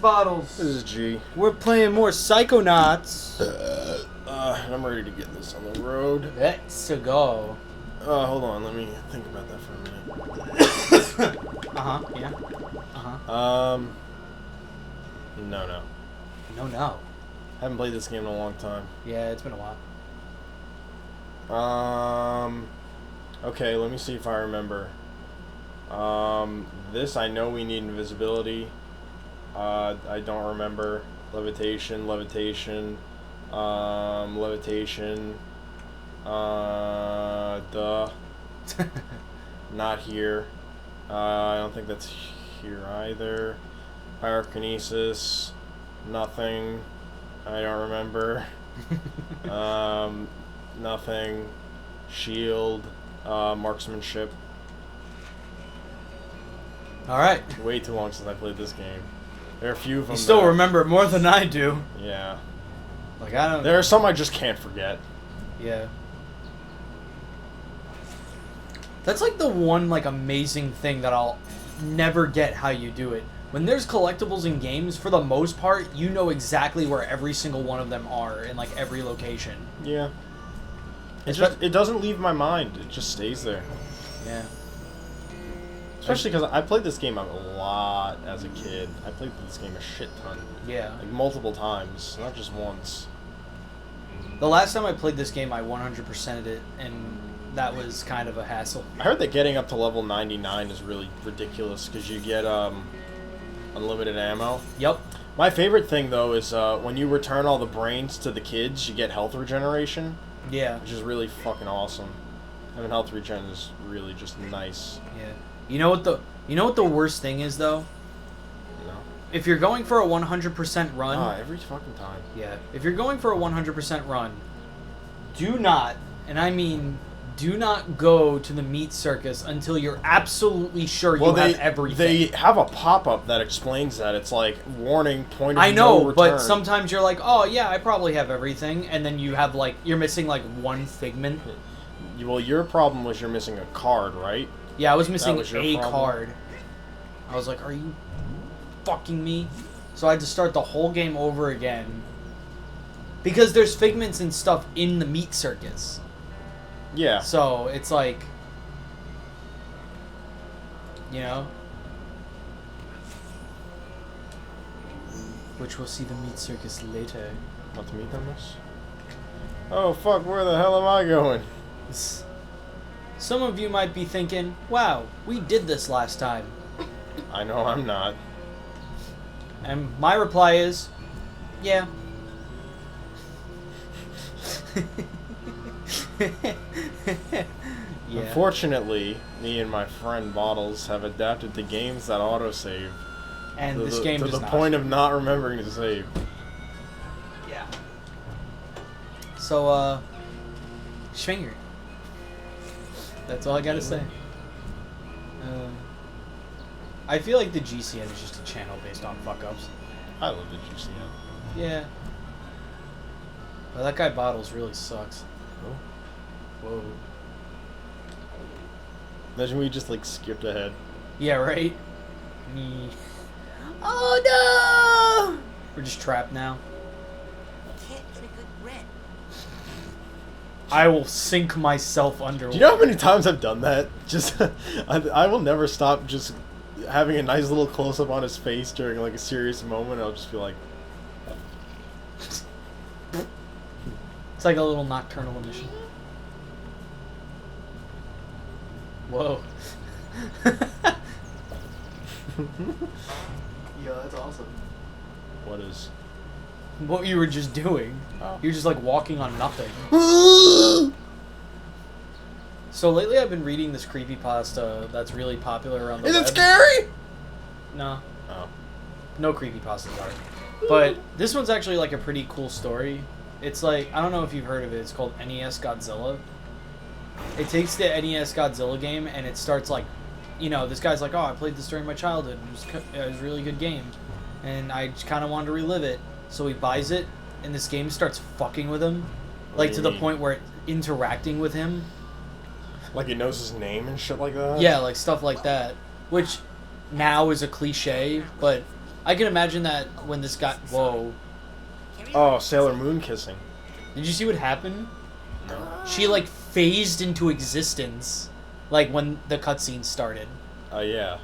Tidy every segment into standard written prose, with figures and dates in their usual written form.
Bottles. This is G. We're playing more Psychonauts. I'm ready to get this on the road. Let's go. Hold on, let me think about that for a minute. Yeah. No. No. Haven't played this game in a long time. Yeah, it's been a while. Okay, let me see if I remember. This, I know we need invisibility. I don't remember. Levitation. Not here. I don't think that's here either. Pyrokinesis. Nothing. I don't remember. Nothing. Shield. Marksmanship. Alright. Way too long since I played this game. There are a few of them. You still remember it more than I do. Yeah. Like, I don't... There are some I just can't forget. Yeah. That's like the one, like, amazing thing that I'll never get how you do it. When there's collectibles in games, for the most part, you know exactly where every single one of them are in, like, every location. Yeah. It doesn't leave my mind. It just stays there. Yeah. Especially because I played this game a lot as a kid. I played this game a shit ton. Yeah. Like, multiple times, not just once. The last time I played this game, I 100%ed it, and that was kind of a hassle. I heard that getting up to level 99 is really ridiculous because you get unlimited ammo. Yep. My favorite thing, though, is when you return all the brains to the kids, you get health regeneration. Yeah. Which is really fucking awesome. Having health regen is really just nice. Yeah. You know what the worst thing is, though? No. If you're going for a 100% run... every fucking time. Yeah. If you're going for a 100% run, do not, and I mean do not go to the meat circus until you're absolutely sure you have everything. They have a pop-up that explains that. It's like, warning, point of I know, no return. but sometimes you're like, oh yeah, I probably have everything, and then you have like, you're missing like one figment. Well, your problem was you're missing a card, right? Yeah, I was missing a card. I was like, are you fucking me? So I had to start the whole game over again. Because there's figments and stuff in the meat circus. Yeah. So, it's like... You know? Which we'll see the meat circus later. Want to meet them, miss? Oh, fuck, where the hell am I going? Some of you might be thinking, wow, we did this last time. I know I'm not. And my reply is, yeah. Yeah. Unfortunately, me and my friend Bottles have adapted to games that autosave. And this game does not. To the point of not remembering to save. Yeah. So, Schwinger. That's all I gotta say. I feel like the GCN is just a channel based on fuck-ups. I love the GCN. Yeah. Well, that guy Bottles really sucks. Oh. Whoa. Imagine we just, like, skipped ahead. Yeah, right? Me. Oh, no! We're just trapped now. Can't get a good rent. I will sink myself under. Do you know how many times I've done that? Just, I will never stop just having a nice little close-up on his face during, like, a serious moment. I'll just be like... It's like a little nocturnal emission. Whoa. Yeah, that's awesome. What is? What you were just doing. Oh. You're just like walking on nothing. So lately I've been reading this creepypasta that's really popular around the web. Is it scary? No. Oh. No creepypastas are. But this one's actually like a pretty cool story. It's like, I don't know if you've heard of it, it's called NES Godzilla. It takes the NES Godzilla game and it starts like, you know, this guy's like, oh, I played this during my childhood. It was a really good game. And I just kind of wanted to relive it. So he buys it and this game starts fucking with him. Like to the point where it's interacting with him. Like it knows his name and shit like that? Yeah, like stuff like that. Which now is a cliche, but I can imagine that when this guy... Whoa. Oh, Sailor Moon kissing. Did you see what happened? No. She, like, phased into existence, like, when the cutscene started. Oh, yeah.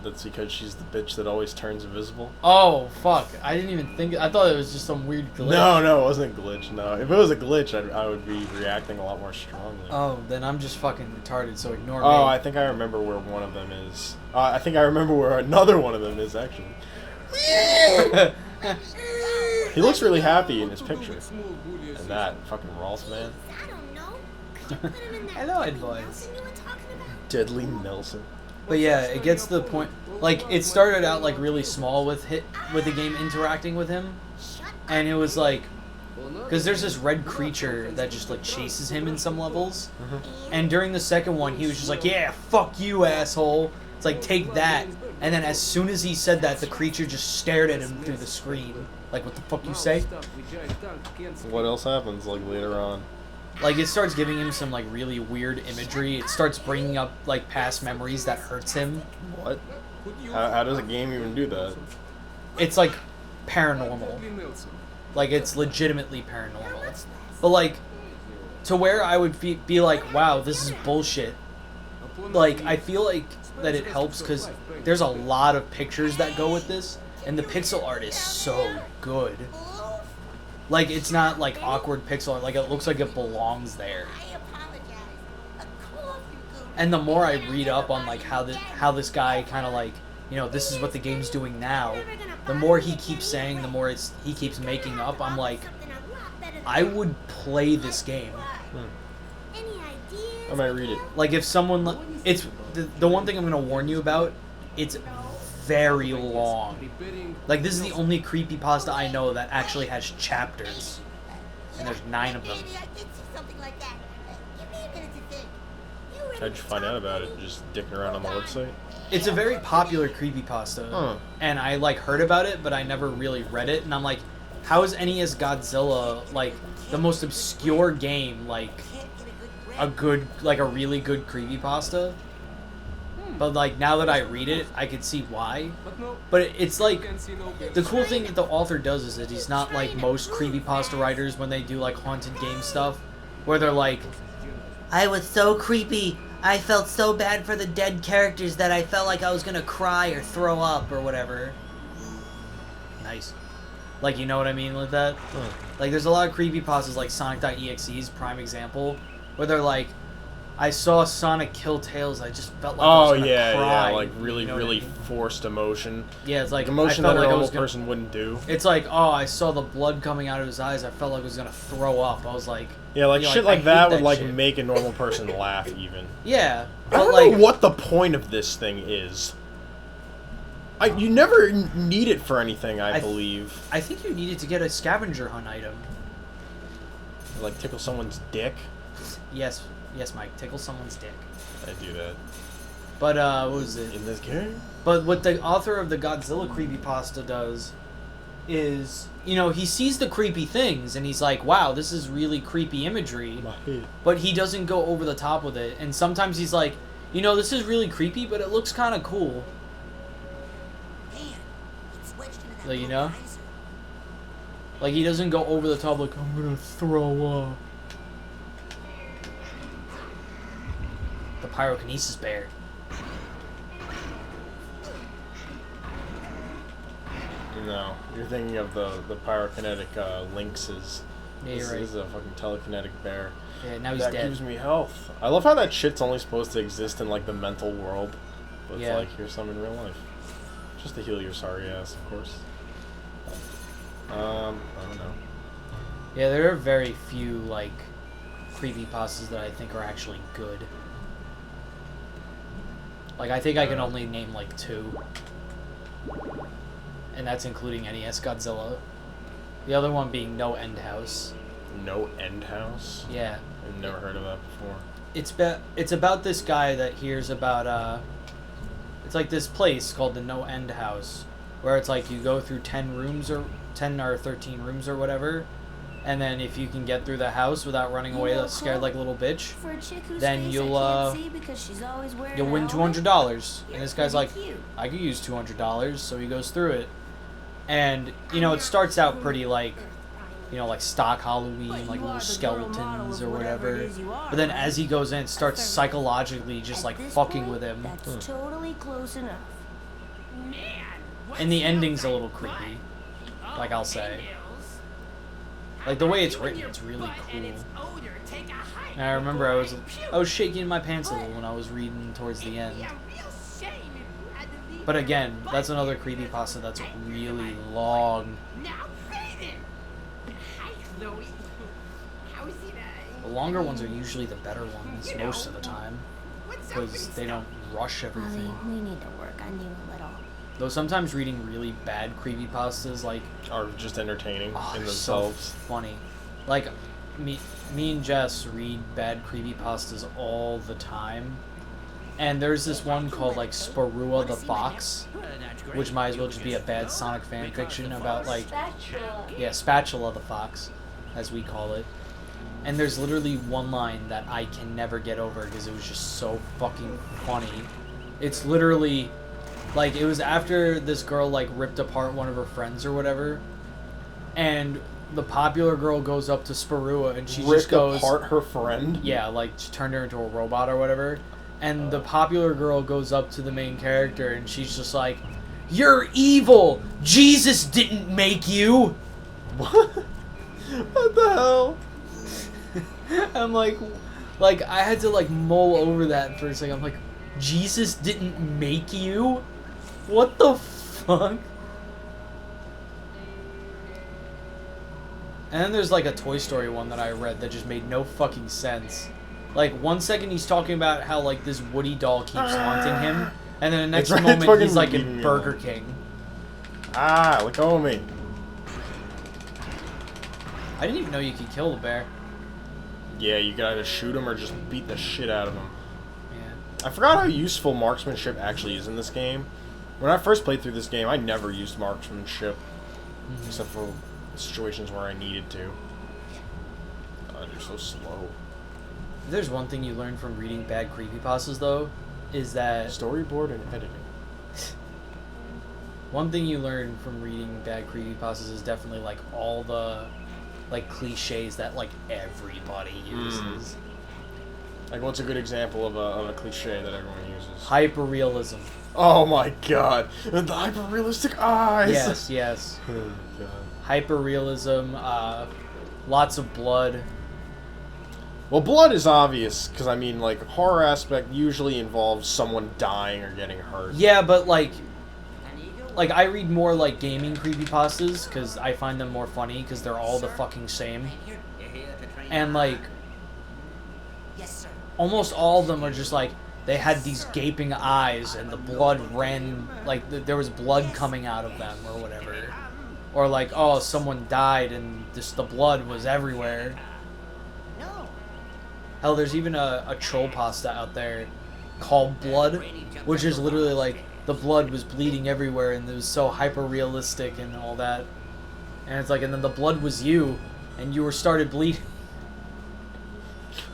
That's because she's the bitch that always turns invisible. Oh, fuck. I didn't even think... I thought it was just some weird glitch. No, it wasn't a glitch, no. If it was a glitch, I would be reacting a lot more strongly. Oh, then I'm just fucking retarded, so ignore me. Oh, I think I remember where one of them is. I think I remember where another one of them is, actually. He looks really happy in his picture. And that fucking Rolf, man. I don't know. Could you put him in that Hello, Deadly advice. Nelson you were talking about? Deadly Nelson. But yeah, it gets to the point... Like, it started out, like, really small with the game interacting with him. Shut up. And it was like... Because there's this red creature that just, like, chases him in some levels. And during the second one, he was just like, yeah, fuck you, asshole. It's like, take that. And then as soon as he said that, the creature just stared at him through the screen. Like, what the fuck you say? What else happens, like, later on? Like, it starts giving him some, like, really weird imagery. It starts bringing up, like, past memories that hurts him. What? How does a game even do that? It's, like, paranormal. Like, it's legitimately paranormal. But, like, to where I would be like, wow, this is bullshit. Like, I feel like that it helps because there's a lot of pictures that go with this, and the pixel art is so good. Like, it's not, like, awkward pixel art. Like, it looks like it belongs there. I apologize. A coffee goo. And the more I read up on, like, how this guy kind of, like, you know, this is what the game's doing now, the more he keeps saying, the more he keeps making up, I'm like, I would play this game. Any ideas? I might read it. Like, if someone... It's... The one thing I'm going to warn you about, it's very long. Like, this is the only creepypasta I know that actually has chapters. And there's 9 of them. Maybe I did see something like that. Give me a minute to think. You ready How'd you find out about it? Just dicking around on the website? It's a very popular creepypasta. Huh. And I, like, heard about it, but I never really read it. And I'm like, how is NES Godzilla, like, the most obscure game, like, can't get a good grip? a really good creepypasta? But, like, now that I read it, I can see why. But it's like, the cool thing that the author does is that he's not like most creepypasta writers when they do, like, haunted game stuff, where they're like, I was so creepy, I felt so bad for the dead characters that I felt like I was gonna cry or throw up or whatever. Nice. Like, you know what I mean with that? Like, there's a lot of creepypastas, like Sonic.exe's prime example, where they're like, I saw Sonic kill Tails, I just felt like I was gonna cry. like really, You know what I really mean? forced emotion. Yeah, it's like, Emotion I that felt a like I normal was gonna, person wouldn't do. It's like, oh, I saw the blood coming out of his eyes, I felt like I was gonna throw up. I was like... Yeah, like, you know, shit I like hate that would, like, shit. make a normal person laugh, even. Yeah, I but don't like... know what the point of this thing is. You never need it for anything, I believe. I think you needed to get a scavenger hunt item. Like, tickle someone's dick. Yes, Mike, tickle someone's dick. I do that. But, what was it? In this game? But what the author of the Godzilla creepypasta does is, you know, he sees the creepy things and he's like, wow, this is really creepy imagery. But he doesn't go over the top with it. And sometimes he's like, you know, this is really creepy, but it looks kind of cool. Man, it's wedged into that Like, you know? geyser. Like, he doesn't go over the top like, I'm gonna throw up. The pyrokinesis bear. No, you're thinking of the pyrokinetic lynxes. Yeah, This you're right. is a fucking telekinetic bear. Yeah, now he's That dead. gives me health. I love how that shit's only supposed to exist in, like, the mental world. But it's Yeah. like, here's some in real life. Just to heal your sorry ass, of course. I don't know. Yeah, there are very few, like, creepypastas that I think are actually good. Like, I think I can only name, like, 2. And that's including NES Godzilla. The other one being No End House. No End House? Yeah. I've never heard of that before. It's about this guy that hears about, it's like this place called the No End House, where it's like you go through 10 rooms or 10 or 13 rooms or whatever, and then if you can get through the house without running away scared like a little bitch, For a chick whose then face you'll, I can't see because she's always wearing you'll a win helmet. $200. And this guy's like, Pretty cute. I could use $200, so he goes through it. And, you know, it starts out pretty, like, you know, like stock Halloween, like little skeletons or whatever. But then as he goes in, it starts psychologically just, like, fucking with him. That's totally close enough. And the ending's a little creepy, like I'll say. Like, the way it's written, it's really cool. And I remember I was shaking my pants a little when I was reading towards the end. But again, that's another creepypasta that's really long. The longer ones are usually the better ones most of the time, because they don't rush Molly, everything. we need to work on you a little. Though sometimes reading really bad creepypastas, like, Are just entertaining oh, in they're themselves. so funny. Like, me and Jess read bad creepypastas all the time. And there's this one called, like, Spirua the Fox, which might as well just be a bad Sonic fan fiction about, like, yeah, Spatula the Fox, as we call it. And there's literally one line that I can never get over because it was just so fucking funny. It's literally, like, it was after this girl, like, ripped apart one of her friends or whatever, and the popular girl goes up to Spirua and she just goes... Ripped apart her friend? Yeah, like, she turned her into a robot or whatever. And the popular girl goes up to the main character and she's just like, "You're evil! Jesus didn't make you!" What? What the hell? I'm like, I had to, like, mull over that for a second. I'm like, Jesus didn't make you? What the fuck? And then there's, like, a Toy Story one that I read that just made no fucking sense. Like, one second he's talking about how, like, this Woody doll keeps haunting him, and then the next moment he's, like, in Burger King. Ah, let go of me. I didn't even know you could kill the bear. Yeah, you can either shoot him or just beat the shit out of him. Yeah. I forgot how useful marksmanship actually is in this game. When I first played through this game, I never used marksmanship. Except for situations where I needed to. God, you're so slow. If there's one thing you learn from reading bad creepypastas, though, is that... Storyboard and editing. One thing you learn from reading bad creepypastas is definitely, like, all the, like, cliches that, like, everybody uses. Like, what's a good example of a cliche that everyone uses? Hyperrealism. Oh my god. The hyper-realistic eyes! Yes, yes. Oh god. Hyperrealism, lots of blood. Well, blood is obvious, because, I mean, like, horror aspect usually involves someone dying or getting hurt. Yeah, but, like, I read more, like, gaming creepypastas, because I find them more funny, because they're all the fucking same. And, like, almost all of them are just, like, they had these gaping eyes, and the blood ran, like, there was blood coming out of them, or whatever. Or, like, oh, someone died, and just the blood was everywhere. Hell, there's even a troll pasta out there called Blood, which is literally like the blood was bleeding everywhere and it was so hyper realistic and all that. And it's like, and then the blood was you, and you were started bleeding.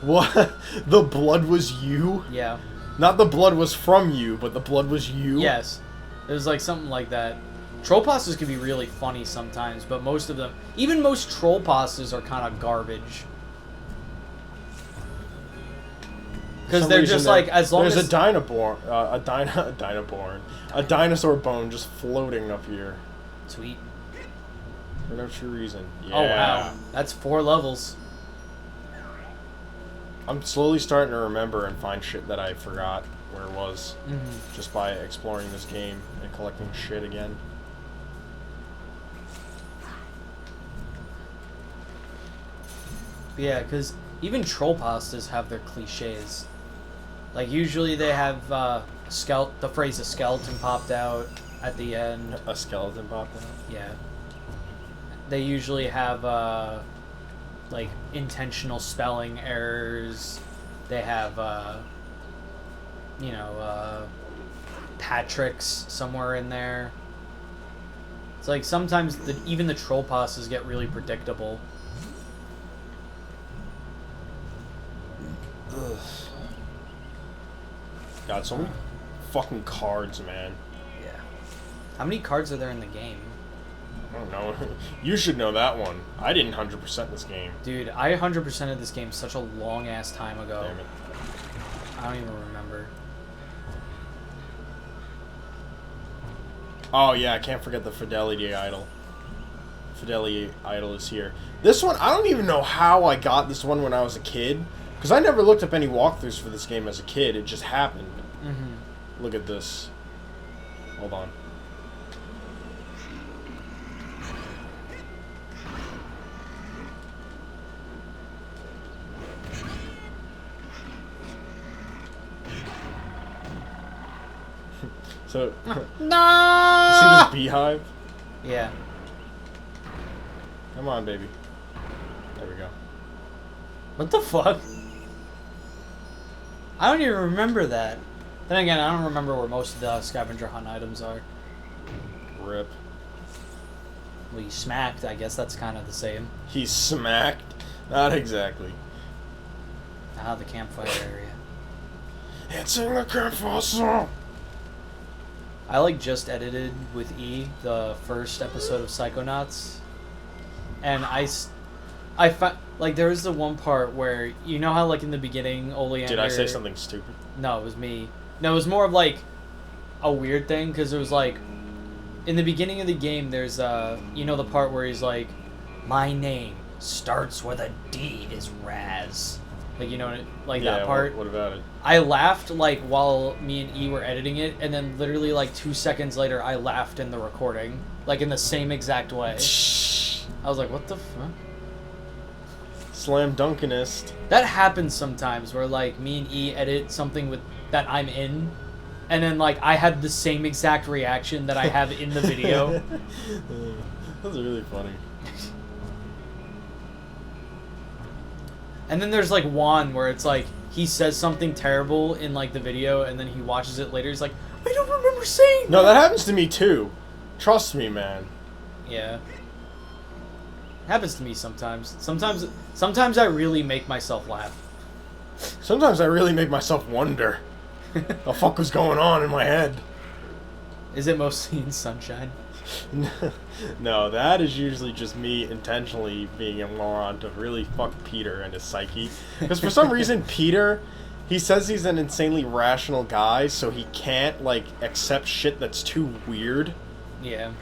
What? The blood was you? Yeah. Not the blood was from you, but the blood was you? Yes. It was like something like that. Troll pastas can be really funny sometimes, but most of them, even most troll pastas are kind of garbage. Because they're just like, as long as... There's a dinosaur bone just floating up here. Sweet. For no true reason. Yeah. Oh, wow. That's 4 levels. I'm slowly starting to remember and find shit that I forgot where it was. Mm-hmm. Just by exploring this game and collecting shit again. Yeah, because even troll pastas have their cliches. Like, usually they have the phrase "a skeleton popped out" at the end. A skeleton popped out? Yeah. They usually have, like, intentional spelling errors. They have, Patrick's somewhere in there. It's like, sometimes even the troll pastas get really predictable. Ugh. God, so many fucking cards, man. Yeah. How many cards are there in the game? I don't know. You should know that one. I didn't 100% this game. Dude, I 100%ed this game such a long-ass time ago. Damn it. I don't even remember. Oh, yeah, I can't forget the Fidelity Idol. Fidelity Idol is here. This one, I don't even know how I got this one when I was a kid. Because I never looked up any walkthroughs for this game as a kid. It just happened. Mm-hmm. Look at this. Hold on. So, No! see this beehive? Yeah. Come on, baby. There we go. What the fuck? I don't even remember that. Then again, I don't remember where most of the scavenger hunt items are. Rip. Well, you smacked. I guess that's kind of the same. He smacked? Not exactly. Ah, the campfire area. It's in the campfire. I like just edited with E the first episode of Psychonauts, and I found like there was the one part where you know how like in the beginning Oleander. Did I say something stupid? No, it was me. No, it was more of like a weird thing because it was like in the beginning of the game. There's you know the part where he's like, "My name starts with a D is Raz." Like, you know, like Yeah, that part. What about it? I laughed, like, while me and E were editing it, and then literally, like, 2 seconds later, I laughed in the recording. Like, in the same exact way. I was like, what the fuck? Slam Dunkinist. That happens sometimes, where, like, me and E edit something with that I'm in, and then, like, I had the same exact reaction that I have in the video. That's really funny. And then there's, like, Juan, where it's, like, he says something terrible in, like, the video, and then he watches it later, he's like, I don't remember saying No, that happens to me, too. Trust me, man. Yeah. Happens to me sometimes. Sometimes I really make myself laugh. Sometimes I really make myself wonder. The fuck was going on in my head? Is it mostly in Sunshine? No, that is usually just me intentionally being a moron to really fuck Peter and his psyche. Because for some reason, Peter, he says he's an insanely rational guy, so he can't, like, accept shit that's too weird. Yeah.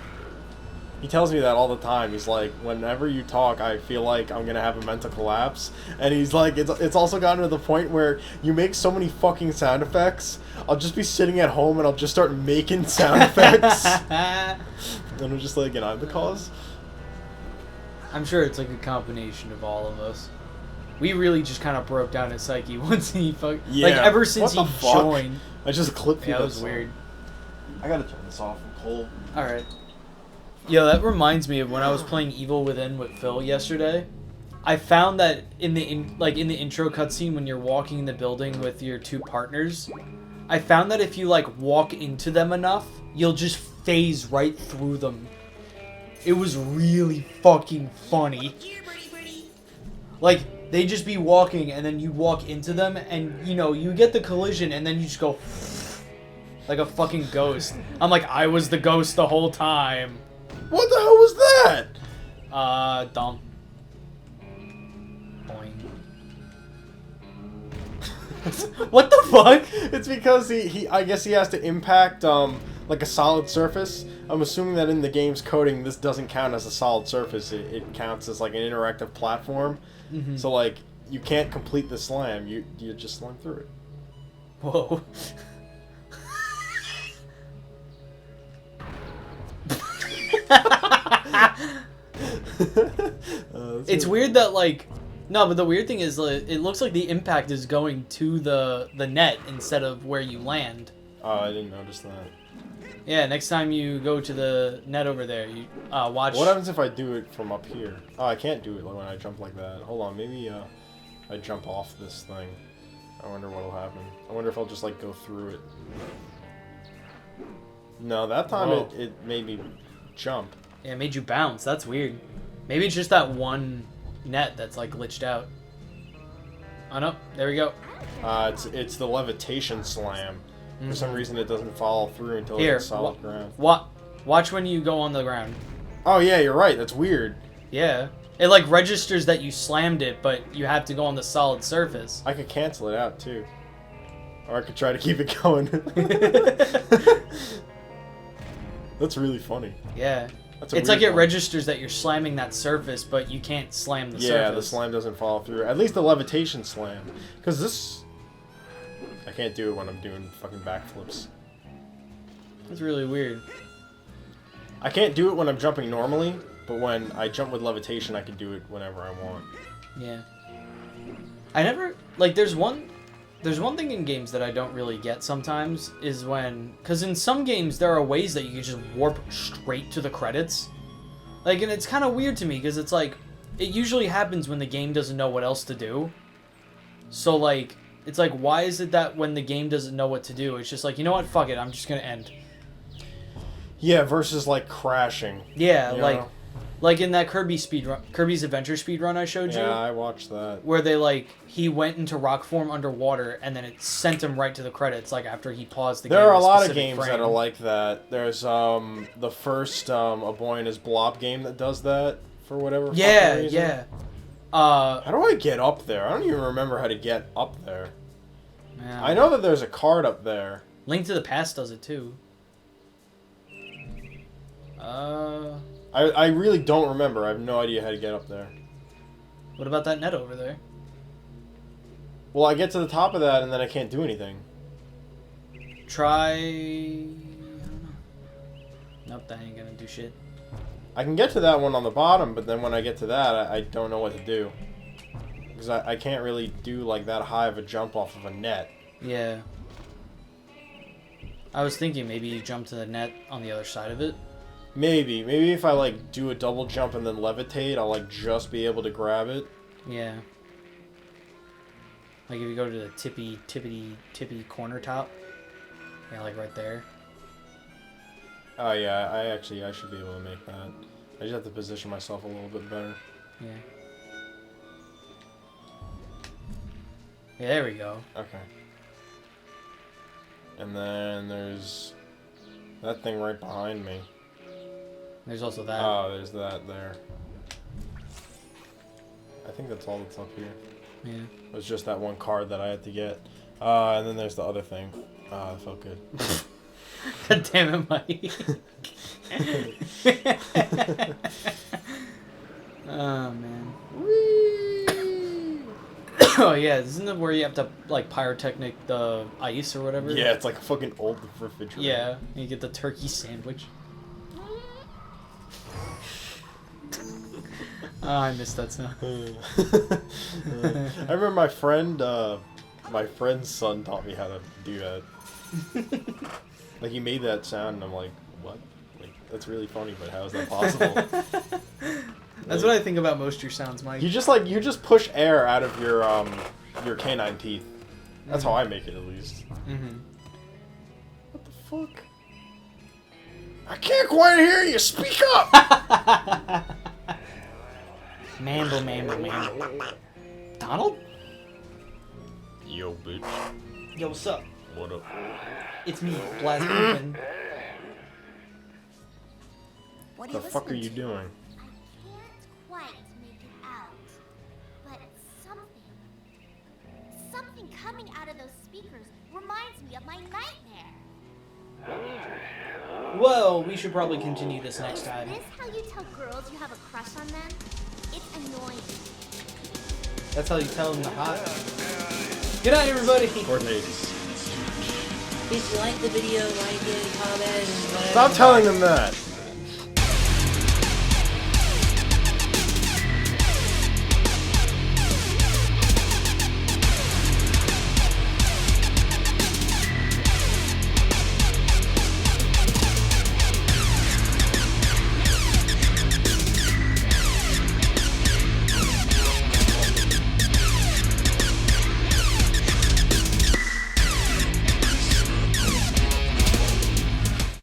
He tells me that all the time. He's like, whenever you talk, I feel like I'm gonna have a mental collapse. And he's like, it's also gotten to the point where you make so many fucking sound effects. I'll just be sitting at home and I'll just start making sound effects. And I'm just like, and I'm the cause? I'm sure it's like a combination of all of us. We really just kind of broke down his psyche once he like ever since he joined. I just clipped through Yeah, that it was song. weird. I gotta turn this off. I'm cold. Alright. Yo, that reminds me of when I was playing Evil Within with Phil yesterday. I found that in the intro cutscene when you're walking in the building with your two partners, I found that if you like walk into them enough, you'll just phase right through them. It was really fucking funny. Like, they just be walking and then you walk into them and, you know, you get the collision and then you just go like a fucking ghost. I'm like, I was the ghost the whole time. What the hell was that? Dumb. Boing. What the fuck? It's because I guess he has to impact, like a solid surface. I'm assuming that in the game's coding, this doesn't count as a solid surface. It counts as, like, an interactive platform. Mm-hmm. So, like, you can't complete the slam. You just slam through it. Whoa. It's weird that, like, no, but the weird thing is, it looks like the impact is going to the net instead of where you land. Oh, I didn't notice that. Yeah, next time you go to the net over there, you watch. What happens if I do it from up here? Oh, I can't do it when I jump like that. Hold on, maybe I jump off this thing. I wonder what'll happen. I wonder if I'll just, like, go through it. No, that time it made me jump. Yeah, it made you bounce. That's weird. Maybe it's just that one net that's, like, glitched out. Oh, no. There we go. It's the levitation slam. For some reason, it doesn't follow through until Here, it's solid ground. Watch when you go on the ground. Oh yeah, you're right. That's weird. Yeah. It like registers that you slammed it, but you have to go on the solid surface. I could cancel it out too. Or I could try to keep it going. That's really funny. Yeah. That's a It's like weird it one. registers that you're slamming that surface, but you can't slam the surface. Yeah, the slam doesn't fall through. At least the levitation slam. Because this... I can't do it when I'm doing fucking backflips. That's really weird. I can't do it when I'm jumping normally, but when I jump with levitation, I can do it whenever I want. Yeah. I never... Like, there's one thing in games that I don't really get sometimes, is when... Because in some games, there are ways that you can just warp straight to the credits. Like, and it's kind of weird to me, because it's like... It usually happens when the game doesn't know what else to do. So, like... It's like, why is it that when the game doesn't know what to do, it's just like, you know what, fuck it, I'm just gonna end. Yeah, versus, like, crashing. Yeah, you like... know? Like in that Kirby's Adventure speedrun I showed you. Yeah, I watched that. Where they, like, he went into rock form underwater, and then it sent him right to the credits, like, after he paused the game. There are a at lot of specific games frame. that are like that. There's, the first, A Boy and His Blob game that does that, for whatever Yeah, fucking reason. yeah. How do I get up there? I don't even remember how to get up there. Yeah. I know that there's a card up there. Link to the Past does it, too. I really don't remember. I have no idea how to get up there. What about that net over there? Well, I get to the top of that and then I can't do anything. Try... I don't know. Nope, that ain't gonna do shit. I can get to that one on the bottom, but then when I get to that, I don't know what to do. Because I can't really do, like, that high of a jump off of a net. Yeah. I was thinking maybe you jump to the net on the other side of it. Maybe. Maybe if I, like, do a double jump and then levitate, I'll, like, just be able to grab it. Yeah. Like if you go to the tippy corner top. Yeah, like right there. Oh, yeah. I should be able to make that. I just have to position myself a little bit better. Yeah. Yeah, there we go. Okay. And then there's that thing right behind me. There's also that. Oh, there's that there. I think that's all that's up here. Yeah. It was just that one card that I had to get. And then there's the other thing. It felt good. God damn it, Mike. Oh, man. Oh, yeah. Isn't it where you have to, like, pyrotechnic the ice or whatever? Yeah, it's like a fucking old refrigerator. Yeah. You get the turkey sandwich. Oh, I missed that sound. I remember my friend's son taught me how to do that. Like, he made that sound, and I'm like, what? Like, that's really funny, but how is that possible? That's what I think about most of your sounds, Mike. You just push air out of your canine teeth. That's how I make it, at least. Mm-hmm. What the fuck? I can't quite hear you. Speak up. Mambo. Donald? Yo, bitch. Yo, what's up? What up? It's me, Blast Open. What The fuck are you doing? I can't quite make it out. But something coming out of those speakers reminds me of my nightmare. Well, we should probably continue this next time. Is this how you tell girls you have a crush on them? It's annoying. That's how you tell them they're hot. Good night, everybody. Coordinates. If you like the video, like it, comment, and whatever. Stop telling them that.